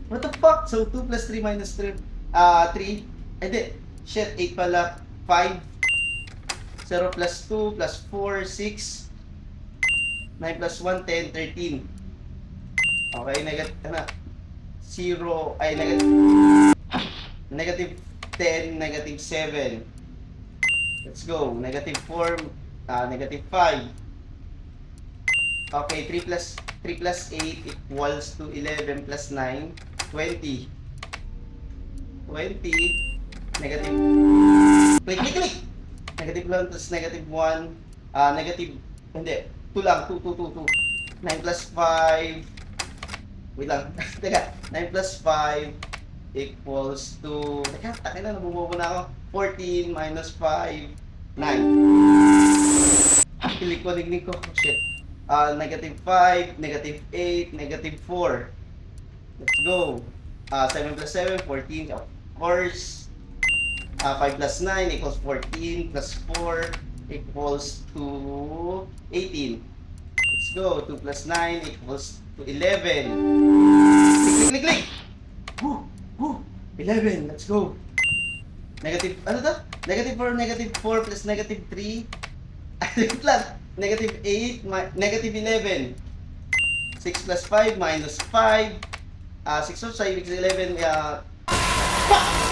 What the fuck? So, 2 plus 3 minus 3, 3. Hindi. Shit, 8 pala. 5. 0 plus 2 plus 4, 6. 9 plus 1, 10, 13. Okay, ano? 0, ay, negative 10, negative 7. Let's go. Negative 4, negative 5. Okay, 3 plus 8 equals to 11 plus 9, 20. 20, negative, click. Negative 1 plus negative 1, negative, hindi, 2 lang, 2, 2, 2, 2. 9 plus 5, wait lang, teka, 9 plus 5 equals to, teka, takin na, nabubobo na ako. 14 minus 5, 9. Kilig ko, nignig ko, oh, shit. Negative 5, negative 8, negative 4. Let's go. 7 plus 7, 14, of course. 5 plus 9 equals 14, plus 4 equals to 18. Let's go. 2 plus 9 equals to 11. Click. Woo! 11. Let's go. Negative, ano to? Negative 4 plus negative 3. Wait lang. Negative 8, negative 11. 6 plus 5 minus 5. 6 plus 5 equals 11. Fuck!